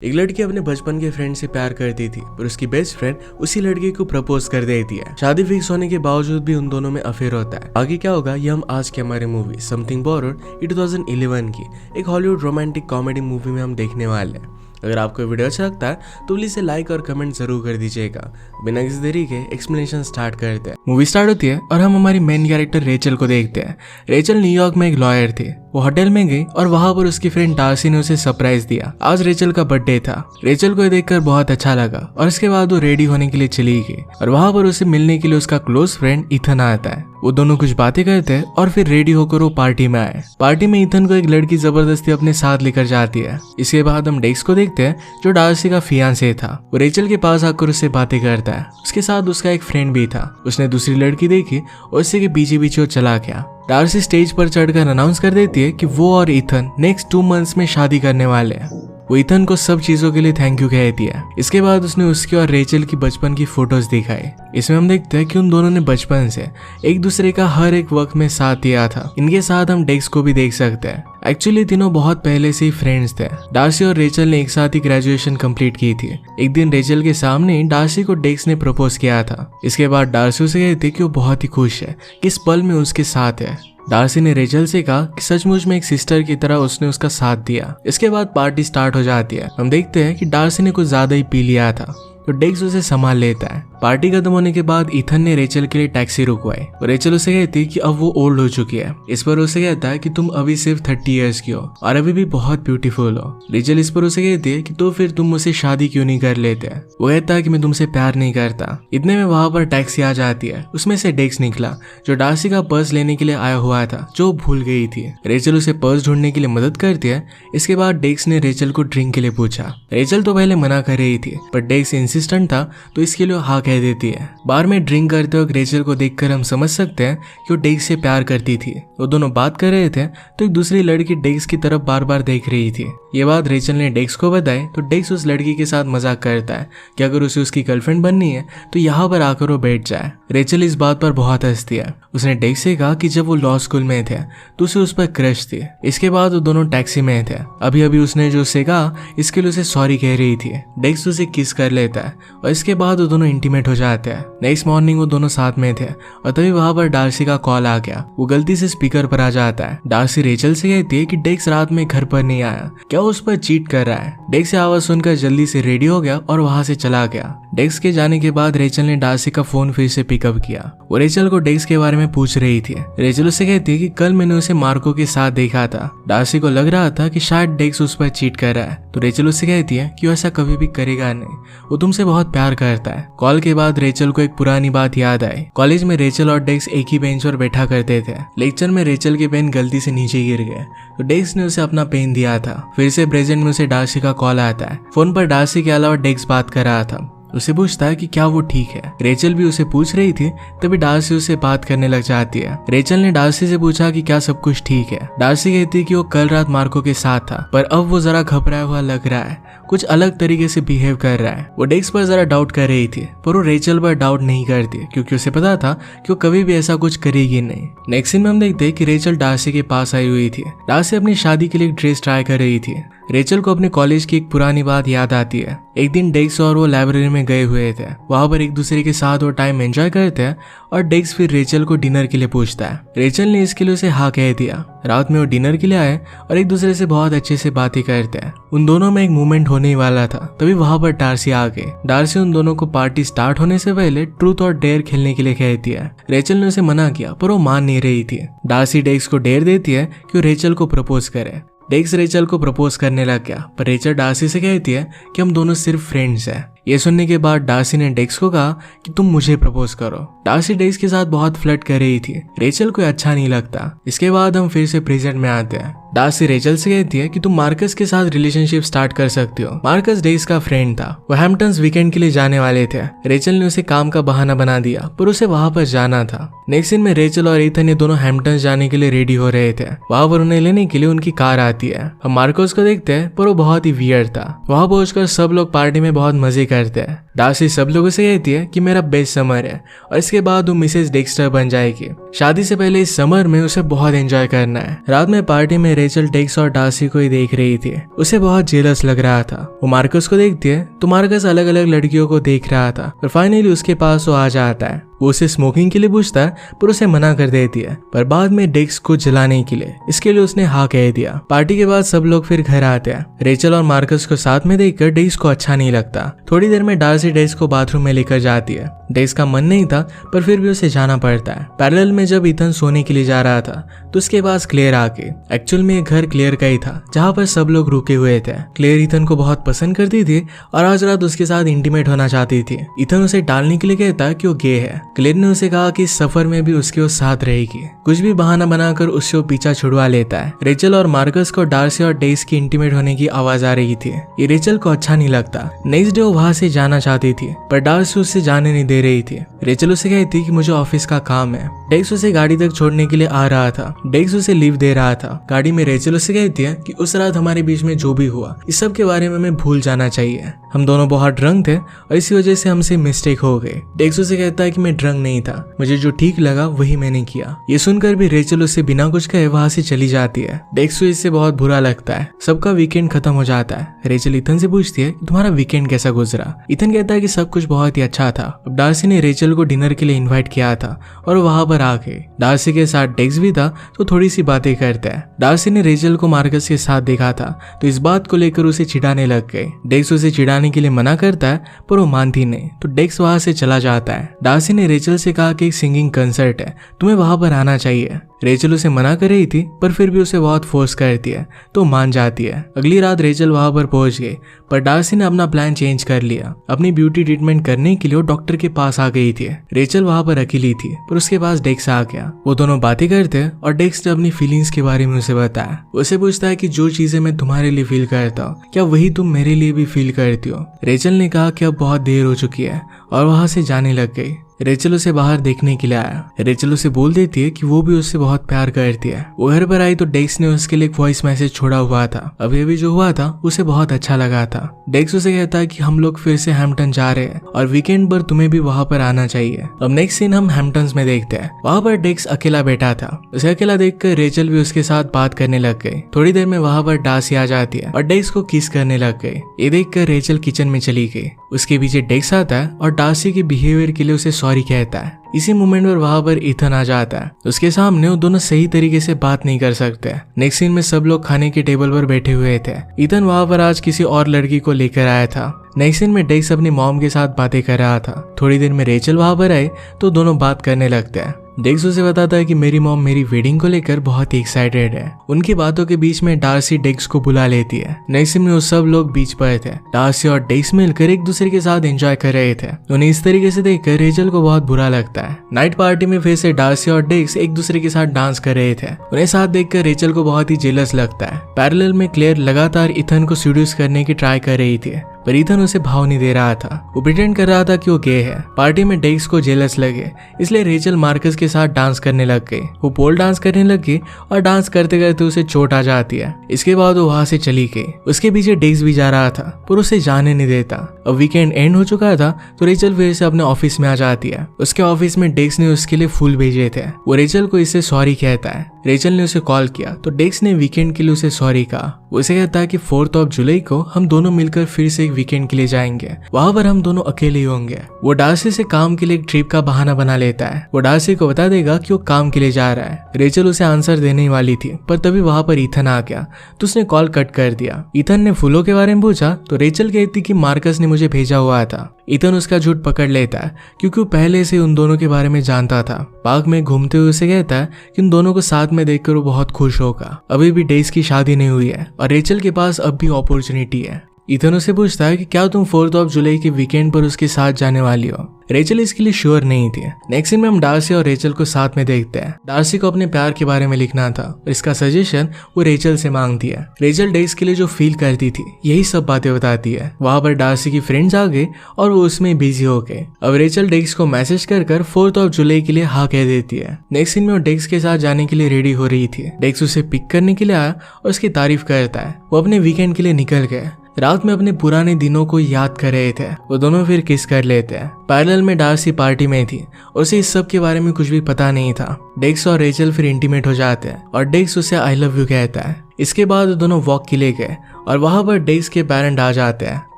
एक लड़की अपने बचपन के फ्रेंड से प्यार करती थी, पर उसकी बेस्ट फ्रेंड उसी लड़की को प्रपोज कर देती है। शादी फिक्स होने के बावजूद भी उन दोनों में अफेयर होता है। आगे क्या होगा ये हम आज के हमारे मूवी समथिंग बोरोड 2011 की एक हॉलीवुड रोमांटिक कॉमेडी मूवी में हम देखने वाले हैं। अगर आपको वीडियो अच्छा लगता है तो प्लीज इसे लाइक और कमेंट जरूर कर दीजिएगा। बिना किसी देरी के एक्सप्लेनेशन स्टार्ट करते हैं। मूवी स्टार्ट होती है और हम हमारी मेन कैरेक्टर रेचल को देखते हैं। रेचल न्यूयॉर्क में एक लॉयर थी। वो होटल में गई और वहां पर उसकी फ्रेंड डार्सी ने उसे सरप्राइज दिया। आज रेचल का बर्थडे था। रेचल को ये देखकर बहुत अच्छा लगा और इसके बाद वो रेडी होने के लिए चली गई और वहां पर उसे मिलने के लिए उसका क्लोज फ्रेंड इथन आता है। वो दोनों कुछ बातें करते हैं और फिर रेडी होकर वो पार्टी में आए। पार्टी में इथन को एक लड़की जबरदस्ती अपने साथ लेकर जाती है। इसके बाद हम डेक्स को देखते हैं जो डार्सी का फियांसे था। वो रेचल के पास आकर उससे बातें करता है। उसके साथ उसका एक फ्रेंड भी था। उसने दूसरी लड़की देखी और उसी के पीछे पीछे चला गया। डार्सी स्टेज पर चढ़कर अनाउंस कर देती है कि वो और इथन नेक्स्ट 2 मंथ्स में शादी करने वाले हैं। वो इथन को सब चीजों के लिए थैंक यू कहती है। इसके बाद उसने उसकी और रेचल की बचपन की फोटोज दिखाई। इसमें हम देखते हैं कि उन दोनों ने बचपन से एक दूसरे का हर एक वक्त में साथ दिया था। इनके साथ हम डेक्स को भी देख सकते हैं। एक्चुअली तीनों बहुत पहले से ही फ्रेंड्स थे। डार्सी और रेचल ने एक साथ ही ग्रेजुएशन कंप्लीट की थी। एक दिन रेचल के सामने डार्सी को डेक्स ने प्रपोज किया था। इसके बाद डार्सी उसे कहती कि वो बहुत ही खुश है कि इस पल में उसके साथ है। डार्सी ने रेचल से कहा कि सचमुच में एक सिस्टर की तरह उसने उसका साथ दिया। इसके बाद पार्टी स्टार्ट हो जाती है। हम देखते हैं कि डार्सी ने कुछ ज्यादा ही पी लिया था तो डेक्स उसे संभाल लेता है। पार्टी खत्म होने के बाद इथन ने रेचल के लिए टैक्सी रुकवाई और रेचल उसे कहती है कि अब वो ओल्ड हो चुकी है। इस पर उसे कहता है कि तुम अभी सिर्फ 30 इयर्स की हो और अभी भी बहुत ब्यूटीफुल हो। रेचल इस पर उसे कहती है कि तो फिर तुम मुझसे शादी क्यों नहीं कर लेते। वो कहता है कि मैं तुमसे प्यार नहीं करता। इतने में वहां पर टैक्सी आ जाती है। उसमें से डेक्स निकला जो डार्सी का पर्स लेने के लिए आया हुआ था जो भूल गई थी। रेचल उसे पर्स ढूंढने के लिए मदद करती है। इसके बाद डेक्स ने रेचल को ड्रिंक के लिए पूछा। रेचल तो पहले मना कर रही थी पर डेक्स इंसिस्टेंट था तो इसके लिए हाँ कह देती है। बार में ड्रिंक करते वक्त रेचल को देखकर हम समझ सकते हैं कि वो डेक्स से प्यार करती थी। वो दोनों बात कर रहे थे तो एक दूसरी लड़की डेक्स की तरफ बार बार देख रही थी। ये बात रेचल ने डेक्स को बताई तो डेक्स उस लड़की के साथ मजाक करता है कि अगर उसे उसकी गर्लफ्रेंड बननी है तो यहाँ पर आकर वो बैठ जाए। रेचल इस बात पर बहुत हंसती है। उसने डेक्स से कहा कि जब वो लॉ स्कूल में थे तो उसे उस पर क्रश थी। इसके बाद वो दोनों टैक्सी में थे। अभी अभी उसने जो उससे कहा इसके लिए उसे सॉरी कह रही थी। डेक्स उसे किस कर लेता है और इसके बाद वो दोनों इंटीमेट हो जाते हैं। नेक्स्ट मॉर्निंग वो दोनों साथ में थे और तभी वहां पर डार्सी का कॉल आ गया। वो गलती से स्पीकर पर आ जाता है। डार्सी रेचल से कहती है कि डेक्स रात में घर पर नहीं आया, क्या वो उस पर चीट कर रहा है। डेक्स से आवाज सुनकर जल्दी से रेडी हो गया और वहां से चला गया। डेक्स के जाने के बाद रेचल ने डार्सी का फोन फिर से पिकअप किया। वो रेचल को डेक्स के बारे में पूछ रही थी। रेचल उससे कहती है कि कल मैंने उसे मार्को के साथ देखा था। डार्सी को लग रहा था कि शायद डेक्स उस पर चीट कर रहा है तो रेचल उससे कहती है कि वो ऐसा कभी भी करेगा नहीं, वो तुमसे बहुत प्यार करता है। कॉल के बाद रेचल को एक पुरानी बात याद आई। कॉलेज में रेचल और डेक्स एक ही बेंच पर बैठा करते थे। लेक्चर में रेचल के पेन गलती से नीचे गिर गए तो डेक्स ने उसे अपना पेन दिया था। फिर से प्रेजेंट में उसे डार्सी का कॉल आता है। फोन पर डार्सी के अलावा डेक्स बात कर रहा था। उसे पूछता है कि क्या वो ठीक है। रेचल भी उसे पूछ रही थी तभी डार्सी उसे बात करने लग जाती है। रेचल ने डार्सी से पूछा कि क्या सब कुछ ठीक है। डार्सी कहती है कि वो कल रात मार्को के साथ था पर अब वो जरा घबराया हुआ लग रहा है, कुछ अलग तरीके से बिहेव कर रहा है। वो डेक्स पर जरा डाउट कर रही थी पर वो रेचल पर डाउट नहीं करती क्योंकि उसे पता था कि वो कभी भी ऐसा कुछ करेगी नहीं। नेक्स्ट सीन में हम देखते हैं कि रेचल डार्सी के पास आई हुई थी। डार्सी अपनी शादी के लिए एक ड्रेस ट्राई कर रही थी। रेचल को अपने कॉलेज की एक पुरानी बात याद आती है। एक दिन डेक्स और वो लाइब्रेरी में गए हुए थे। वहां पर एक दूसरे के साथ वो टाइम एंजॉय करते हैं और डेक्स फिर रेचल को डिनर के लिए पूछता है। रेचल ने इसके लिए उसे हाँ कह दिया। रात में वो डिनर के लिए आए और एक दूसरे से बहुत अच्छे से बातें करते हैं। उन दोनों में एक मूवमेंट होने वाला था तभी वहां पर डार्सी आ गई। डार्सी उन दोनों को पार्टी स्टार्ट होने से पहले ट्रूथ और डेयर खेलने के लिए कहती है। रेचल ने उसे मना किया पर वो मान नहीं रही थी। डार्सी डेक्स को डेयर देती है कि वो रेचल को प्रपोज करे। डेक्स रेचल को प्रपोज करने लग गया पर रेचल डार्सी से कहती है कि हम दोनों सिर्फ फ्रेंड्स हैं। ये सुनने के बाद डार्सी ने डेक्स को कहा कि तुम मुझे प्रपोज करो। डार्सी डेक्स के साथ बहुत फ्लर्ट कर रही थी। रेचल को अच्छा नहीं लगता। इसके बाद हम फिर से प्रेजेंट में आते हैं। डार्सी रेचल से कहती है कि तुम मार्कस के साथ रिलेशनशिप स्टार्ट कर सकती हो। मार्कस डेक्स का फ्रेंड था। वो हैम्पटन्स वीकेंड के लिए जाने वाले थे। रेचल ने उसे काम का बहाना बना दिया पर उसे वहां पर जाना था। नेक्स्ट सीन में रेचल और इथन ये दोनों हैम्पटन्स जाने के लिए रेडी हो रहे थे। वहां पर उन्हें लेने के लिए उनकी कार आती है। हम मार्कस को देखते हैं पर वो बहुत ही वियर्ड था। वहां पहुंचकर सब लोग पार्टी में बहुत मजे करते हैं। डार्सी सब लोगों से कहती है कि मेरा बेस्ट समर है और इसके बाद वो मिसेस डेक्स्टर बन जाएगी। शादी से पहले इस समर में उसे बहुत एंजॉय करना है। रात में पार्टी में रेचल डेक्स और डार्सी को ही देख रही थी। उसे बहुत जेलस लग रहा था। वो मार्कस को देखती है तो मार्कस अलग अलग लड़कियों को देख रहा था और फाइनली उसके पास वो आ जाता है। वो उसे स्मोकिंग के लिए पूछता है पर उसे मना कर देती है, पर बाद में डेक्स को जलाने के लिए इसके लिए उसने हाँ कह दिया। पार्टी के बाद सब लोग फिर घर आते हैं। रेचल और मार्कस को साथ में देखकर डेक्स को अच्छा नहीं लगता। थोड़ी देर में डार्सी डेक्स को बाथरूम में लेकर जाती है। डेक्स का मन नहीं था पर फिर भी उसे जाना पड़ता है। पैरेलल में जब इथन सोने के लिए जा रहा था तो उसके पास क्लेयर आके, एक्चुअल में घर क्लेयर का ही था जहाँ पर सब लोग रुके हुए थे। क्लेयर इथन को बहुत पसंद करती थी और आज रात उसके साथ इंटीमेट होना चाहती थी। इथन उसे टालने के लिए कहता कि वो गे है। क्लेयर ने उसे कहा कि सफर में भी उसके वो साथ रहेगी। कुछ भी बहाना बनाकर उससे वो पीछा छुड़वा लेता है। रेचल और मार्कस को डार्सी और डेक्स की इंटीमेट होने की आवाज आ रही थी। ये रेचल को अच्छा नहीं लगता। नेक्स्ट डे वो वहां से जाना चाहती थी पर डार्सी उससे जाने नहीं दे रही थी। रेचल उसे कहती कि मुझे ऑफिस का काम है। डेक्स उसे गाड़ी तक छोड़ने के लिए आ रहा था। डेक्स उसे लीव दे रहा था। गाड़ी में रेचल उसे कहती है कि उस रात हमारे बीच में जो भी हुआ इस सब के बारे में हमें भूल जाना चाहिए। हम दोनों बहुत ड्रंक थे और इसी वजह से हमसे मिस्टेक हो गई। डेक्स उसे कहता है कि मैं ड्रंक नहीं था, मुझे जो ठीक लगा वही मैंने किया। ये सुनकर भी रेचल उससे बिना कुछ कहे वहां से चली जाती है। डेक्स को इससे बहुत बुरा लगता है। सबका वीकेंड खत्म हो जाता है। रेचल इथन से पूछती है तुम्हारा वीकेंड कैसा गुजरा। इथन कहता है कि सब कुछ बहुत ही अच्छा था। अब डार्सी ने रेचल को डिनर के लिए इन्वाइट किया था और वहां पर आ गए। डार्सी के साथ डेक्स भी था तो थोड़ी सी बातें करते हैं। डार्सी ने रेचल को मार्कस के साथ देखा था तो इस बात को लेकर उसे चिढ़ाने लग गए। डेक्स उसे चिढ़ाने के लिए मना करता है पर वो मानती नहीं तो डेक्स वहां से चला जाता है। डार्सी ने रेचल से कहा कि एक सिंगिंग कंसर्ट है, तुम्हें वहां पर आना चाहिए। रेचल उसे मना कर रही थी पर फिर भी उसे बहुत फोर्स करती है तो मान जाती है। अगली रात रेचल वहां पर पहुंच गई पर डार्सी ने अपना प्लान चेंज कर लिया। अपनी ब्यूटी ट्रीटमेंट करने के लिए वो डॉक्टर के पास आ गई थी। रेचल वहां पर अकेली थी पर उसके पास डेक्स आ गया। वो दोनों बातें करते हैं और डेक्स ने अपनी फीलिंग्स के बारे में उसे बताया। उसे पूछता है कि जो चीजें मैं तुम्हारे लिए फील करता हूँ क्या वही तुम मेरे लिए भी फील करती हो। रेचल ने कहा कि अब बहुत देर हो चुकी है और वहां से जाने लग गई। रेचल उसे बाहर देखने के लिए आया। रेचल उसे बोल देती है कि वो भी उससे बहुत प्यार करती है। वो घर पर आई तो डेक्स ने उसके लिए एक वॉइस मैसेज छोड़ा हुआ था। अभी अभी जो हुआ था उसे बहुत अच्छा लगा था। डेक्स उसे कहता है कि हम लोग फिर से हैम्पटन जा रहे हैं और वीकेंड पर तुम्हें भी वहां पर आना चाहिए। अब नेक्स्ट सीन हम हैम्पटन्स में देखते हैं। वहां पर डेक्स अकेला बैठा था। उसे अकेला देखकर रेचल भी उसके साथ बात करने लग गई। थोड़ी देर में वहां पर डार्सी आ जाती है और डेक्स को किस करने लग गई। ये देखकर रेचल किचन में चली गई। उसके पीछे डेक्स आता है और डार्सी के बिहेवियर के लिए उसे सॉरी कहता है। इसी मोमेंट पर वहां पर इथन आ जाता है। उसके सामने वो दोनों सही तरीके से बात नहीं कर सकते। नेक्स्ट सीन में सब लोग खाने के टेबल पर बैठे हुए थे। इथन वहां पर आज किसी और लड़की को लेकर आया था। नेक्स्ट सीन में डेक्स अपनी मॉम के साथ बातें कर रहा था। थोड़ी देर में रेचल वहां पर आए तो दोनों बात करने लगते हैं। डेक्स उसे बताता है कि मेरी मॉम मेरी वेडिंग को लेकर बहुत ही एक्साइटेड है। उनकी बातों के बीच में डार्सी डेक्स को बुला लेती है। नेक्स्ट सीन में वो सब लोग बीच पर थे। डार्सी और डेक्स मिलकर एक दूसरे के साथ एंजॉय कर रहे थे। उन्हें इस तरीके से देखकर रेचल को बहुत बुरा लगता है। नाइट पार्टी में फिर से डार्सी और डेक्स एक दूसरे के साथ डांस कर रहे थे। उन्हें साथ देखकर रेचल को बहुत ही जेलस लगता है। पैरेलल में क्लेयर लगातार इथन को सीड्यूस करने की ट्राई कर रही थी पर इथन उसे भाव नहीं दे रहा था। वो प्रिटेंड कर रहा था कि वो गे है। पार्टी में डेक्स को जेलस लगे इसलिए रेचल मार्कस के साथ डांस करने लग गई। वो पोल डांस करने लग गई और डांस करते करते उसे चोट आ जाती है। इसके बाद वो वहां से चली गई। उसके पीछे डेक्स भी जा रहा था पर उसे जाने नहीं देता। अब वीकेंड एंड हो चुका था तो रेचल फिर से अपने ऑफिस में आ जाती है। उसके ऑफिस में डेक्स ने उसके लिए फूल भेजे थे। वो रेचल को इससे सॉरी कहता है। रेचल ने उसे कॉल किया तो डेक्स ने वीकेंड के लिए उसे सॉरी कहा। वो उसे कहता है कि 4 जुलाई को हम दोनों मिलकर फिर से एक वीकेंड के लिए जाएंगे। वहां पर हम दोनों अकेले ही होंगे। वो डार्सी से काम के लिए एक ट्रिप का बहाना बना लेता है। वो डार्सी को बता देगा कि वो काम के लिए जा रहा है। रेचल उसे आंसर देने वाली थी पर तभी वहां पर इथन आ गया तो उसने कॉल कट कर दिया। इथन ने फूलों के बारे में पूछा तो रेचल कहती कि मार्कस ने मुझे भेजा हुआ था। इथन उसका झूठ पकड़ लेता है क्योंकि वो पहले से उन दोनों के बारे में जानता था। पार्क में घूमते हुए उसे कहता है कि उन दोनों को साथ में देखकर वो बहुत खुश होगा। अभी भी डेक्स की शादी नहीं हुई है और रेचल के पास अब भी अपॉर्चुनिटी है। इथन उससे पूछता है कि क्या तुम 4 जुलाई के वीकेंड पर उसके साथ जाने वाली हो। रेचल इसके लिए श्योर नहीं थी। नेक्स्ट सीन में हम डार्सी और रेचल को साथ में देखते हैं। डार्सी को अपने प्यार के बारे में लिखना था और इसका सजेशन वो रेचल से मांगती है। रेचल डेक्स के लिए जो फील करती थी यही सब बातें बताती है। वहां पर डार्सी की फ्रेंड्स आ गए और वो उसमें बिजी हो गए। अब रेचल डेक्स को मैसेज कर 4 जुलाई के लिए हाँ कह देती है। नेक्स्ट सीन में वो डेक्स के साथ जाने के लिए रेडी हो रही थी। डेक्स उसे पिक करने के लिए आया और उसकी तारीफ करता है। वो अपने वीकेंड के लिए निकल गए। रात में अपने पुराने दिनों को याद कर रहे थे। वो दोनों फिर किस कर लेते हैं। पैरेलल में डार्सी पार्टी में थी और उसे इस सब के बारे में कुछ भी पता नहीं था। डेक्स और रेचल फिर इंटीमेट हो जाते हैं और डेक्स उसे आई लव यू कहता है। इसके बाद दोनों वॉक के लिए गए और वहां पर डेक्स के पेरेंट आ जाते हैं।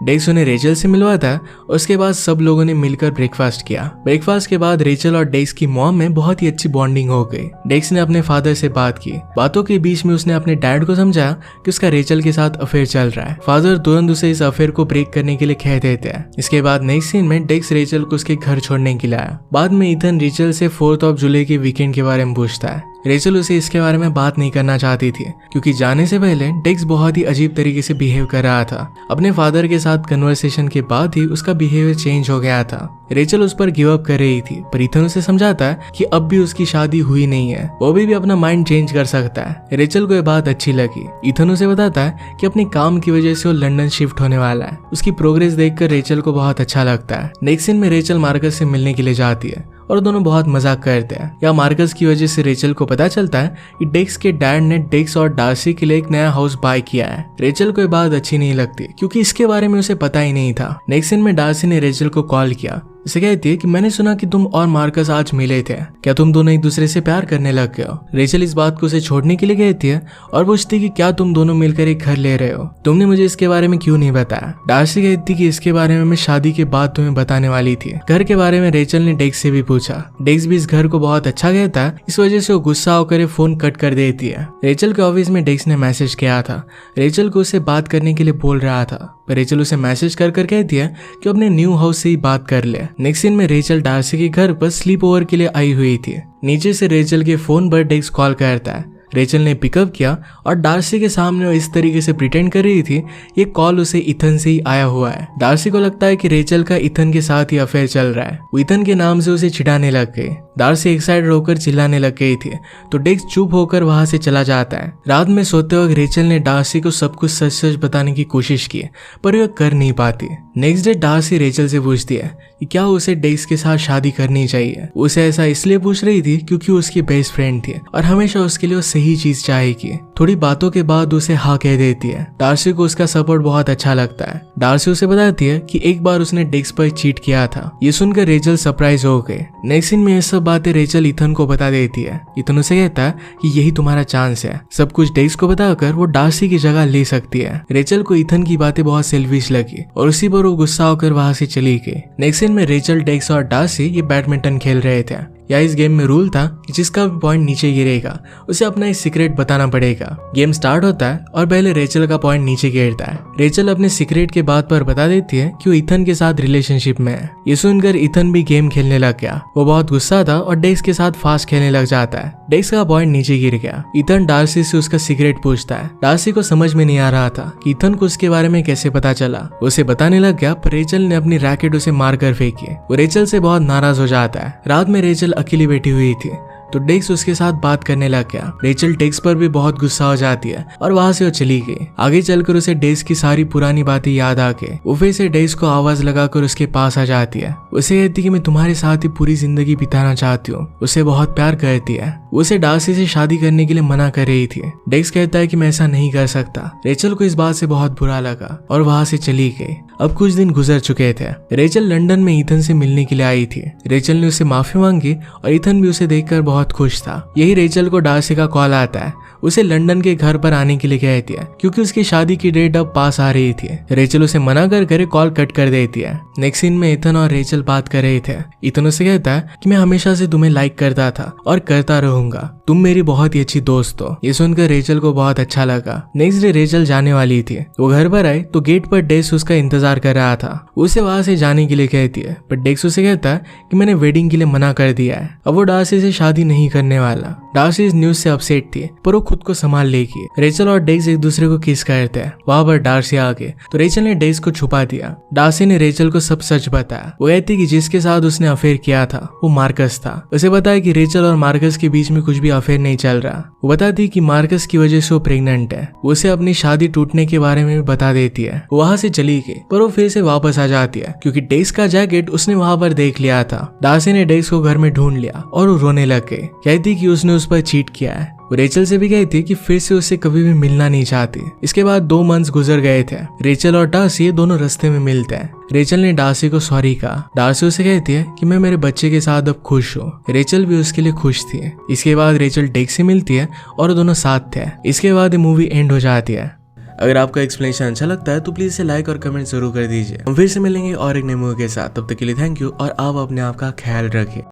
डेक्स उन्हें रेचल से मिलवाता है। उसके बाद सब लोगों ने मिलकर ब्रेकफास्ट किया। ब्रेकफास्ट के बाद रेचल और डेक्स की मॉम में बहुत ही अच्छी बॉन्डिंग हो गई। डेक्स ने अपने फादर से बात की। बातों के बीच में उसने अपने डैड को समझाया कि उसका रेचल के साथ अफेयर चल रहा है। फादर तुरंत उसे इस अफेयर को ब्रेक करने के लिए कह देते हैं। इसके बाद नेक्स्ट सीन में डेक्स रेचल को उसके घर छोड़ने के लिए आया। बाद में इथन रेचल से 4th of July के वीकेंड के बारे में पूछता है। रेचल उसे इसके बारे में बात नहीं करना चाहती थी क्योंकि जाने से पहले डेक्स बहुत ही अजीब तरीके से बिहेव कर रहा था। अपने फादर के साथ कन्वर्सेशन के बाद ही उसका बिहेवियर चेंज हो गया था। रेचल उस पर गिव अप कर रही थी पर इथन उसे समझाता है कि अब भी उसकी शादी हुई नहीं है, वो भी अपना माइंड चेंज कर सकता है। रेचल को यह बात अच्छी लगी। इथन उसे बताता है कि अपने काम की वजह से वो लंदन शिफ्ट होने वाला है। उसकी प्रोग्रेस देखकर रेचल को बहुत अच्छा लगता है। नेक्स्ट सीन में रेचल मार्कस से मिलने के लिए जाती है और दोनों बहुत मजाक करते हैं। या मार्कस की वजह से रेचल को पता चलता है कि डेक्स के डैड ने डेक्स और डार्सी के लिए एक नया हाउस बाय किया है। रेचल को ये बात अच्छी नहीं लगती क्योंकि इसके बारे में उसे पता ही नहीं था। नेक्स्ट सीन में डार्सी ने रेचल को कॉल किया। उसे कहती है कि मैंने सुना कि तुम और मार्कस आज मिले थे, क्या तुम दोनों एक दूसरे से प्यार करने लग गए हो? रेचल इस बात को उसे छोड़ने के लिए कहती है और पूछती कि क्या तुम दोनों मिलकर एक घर ले रहे हो? तुमने मुझे इसके बारे में क्यों नहीं बताया? डार्सी कहती कि इसके बारे में मैं शादी के बाद तुम्हें बताने वाली थी। घर के बारे में रेचल ने डेक्स से भी पूछा। डेक्स भी इस घर को बहुत अच्छा कहता है, इस वजह से वो गुस्सा होकर फोन कट कर देती है। रेचल के ऑफिस में डेक्स ने मैसेज किया था। रेचल को उससे बात करने के लिए बोल रहा था पर रेचल उसे मैसेज कर कहती है कि अपने न्यू हाउस से ही बात कर ले। नेक्स्ट सीन में रेचल डार्सी के घर पर स्लीप ओवर के लिए आई हुई थी। नीचे से रेचल के फोन पर डेक्स कॉल करता है। रेचल ने पिकअप किया और डार्सी के सामने वो इस तरीके से प्रिटेंड कर रही थी ये कॉल उसे इथन से ही आया हुआ है। डार्सी को लगता है कि रेचल का इथन के साथ ही अफेयर चल रहा है। वो इथन के नाम से उसे चिढ़ाने लग गई। डार्सी एक्साइटेड होकर चिल्लाने लग गई थी तो डेक्स चुप होकर वहां से चला जाता है। रात में सोते वक्त रेचल ने डार्सी को सब कुछ सच सच बताने की कोशिश की पर वह कर नहीं पाती। नेक्स्ट डे डार्सी रेचल से पूछती है कि क्या उसे डेक्स के साथ शादी करनी चाहिए। उसे ऐसा इसलिए पूछ रही थी क्योंकि उसकी बेस्ट फ्रेंड थी और हमेशा उसके लिए सही चीज चाहेगी। थोड़ी बातों के बाद उसे हाँ कह देती है। डार्सी को उसका सपोर्ट बहुत अच्छा लगता है। डार्सी उसे बताती है कि एक बार उसने डेक्स पर चीट किया था। ये सुनकर रेचल सरप्राइज हो गई। नेक्स्ट सीन में ये सब बातें रेचल इथन को बता देती है। इथन उसे कहता है कि यही तुम्हारा चांस है, सब कुछ डेक्स को बताकर वो डार्सी की जगह ले सकती है। रेचल को इथन की बातें बहुत सेल्फिश लगी और उसी पर वो गुस्सा होकर वहां से चली गई। नेक्स्ट सीन में रेचल, डेक्स और डार्सी ये बैडमिंटन खेल रहे थे। या इस गेम में रूल था कि जिसका भी पॉइंट नीचे गिरेगा उसे अपना एक सीक्रेट बताना पड़ेगा। गेम स्टार्ट होता है और पहले रेचल का पॉइंट नीचे गिरता है। रेचल अपने सीक्रेट के बात पर बता देती है कि वो इथन के साथ रिलेशनशिप में है। ये सुनकर इथन भी गेम खेलने लग गया। वो बहुत गुस्सा था और डेक्स के साथ फास्ट खेलने लग जाता है। डेक्स का पॉइंट नीचे गिर गया। इथन डार्सी से उसका सीक्रेट पूछता है। डार्सी को समझ में नहीं आ रहा था कि इथन को उसके बारे में कैसे पता चला। उसे बताने लग गया पर रेचल ने अपनी रैकेट उसे मारकर फेंकी। वो रेचल से बहुत नाराज हो जाता है। रात में रेचल अकेली बैठी हुई थी तो डेक्स उसके साथ बात करने लग गया। रेचल डेक्स पर भी बहुत गुस्सा हो जाती है और वहां से वो चली गई। आगे चलकर उसे डेक्स की सारी पुरानी बातें याद आके वो फिर से डेक्स को आवाज लगाकर उसके पास आ जाती है। उसे कहती कि मैं तुम्हारे साथ ही पूरी जिंदगी बिताना चाहती हूँ। उसे बहुत प्यार करती है। उसे डार्सी से शादी करने के लिए मना कर रही थी। डेक्स कहता है कि मैं ऐसा नहीं कर सकता। रेचल को इस बात से बहुत बुरा लगा और वहां से चली गई। अब कुछ दिन गुजर चुके थे। रेचल लंदन में इथन से मिलने के लिए आई थी। रेचल ने उसे माफी मांगी और इथन भी उसे देखकर बहुत खुश था। यही रेचल को डार्सी का कॉल आता है। उसे लंदन के घर पर आने के लिए कहती है क्योंकि उसकी शादी की डेट अब पास आ रही थी। रेचल उसे मना कर कॉल कट कर देती है। नेक्स्ट सीन में इथन और रेचल बात कर रहे थे। इथन उसे कहता है कि मैं हमेशा से तुम्हें लाइक करता था और करता रहूंगा, तुम मेरी बहुत ही अच्छी दोस्त हो। ये सुनकर रेचल को बहुत अच्छा लगा। नेक्स्ट डे रेचल जाने वाली थी। वो घर पर आई तो गेट पर डेक्स उसका इंतजार कर रहा था। उसे वहां से जाने के लिए कहती है पर डेक्स उसे कहता है कि मैंने वेडिंग के लिए मना कर दिया है, अब वो डार्सी से शादी नहीं करने वाला। डार्सी इस न्यूज से अपसेट थी पर वो खुद को संभाल लेगी। रेचल और डेक्स एक दूसरे को किस करते हैं। वहां पर डार्सी आ गए तो रेचल ने डेक्स को छुपा दिया। डार्सी ने रेचल को सब सच बताया। वो कहती कि जिसके साथ उसने अफेयर किया था वो मार्कस था। उसे बताया कि रेचल और मार्कस के बीच में कुछ भी अफेयर नहीं चल रहा। वो बताती कि मार्कस की वजह से वो प्रेग्नेंट है। उसे अपनी शादी टूटने के बारे में भी बता देती है। वहां से चली गई पर वो फिर से वापस आ जाती है क्योंकि डेक्स का जैकेट उसने वहां पर देख लिया था। डार्सी ने डेक्स को घर में ढूंढ लिया और वो रोने लग गई। कहती कि उसने उस पर चीट किया है। वो रेचल से भी कही थी कि फिर से उससे कभी भी मिलना नहीं चाहती। इसके बाद 2 मंथ्स गुजर गए थे। रेचल और डार्सी दोनों रास्ते में मिलते हैं। रेचल ने डार्सी को सॉरी कहा। डार्सी उसे कहती है कि मैं मेरे बच्चे के साथ अब खुश हूँ। रेचल भी उसके लिए खुश थी। इसके बाद रेचल डेक से मिलती है और दोनों साथ थे। इसके बाद मूवी एंड हो जाती है। अगर आपको एक्सप्लेनेशन अच्छा लगता है तो प्लीज इसे लाइक और कमेंट जरूर कर दीजिए। हम फिर से मिलेंगे और एक नई मूवी के साथ। तब तक के लिए थैंक यू और आप अपने आप का ख्याल रखिए।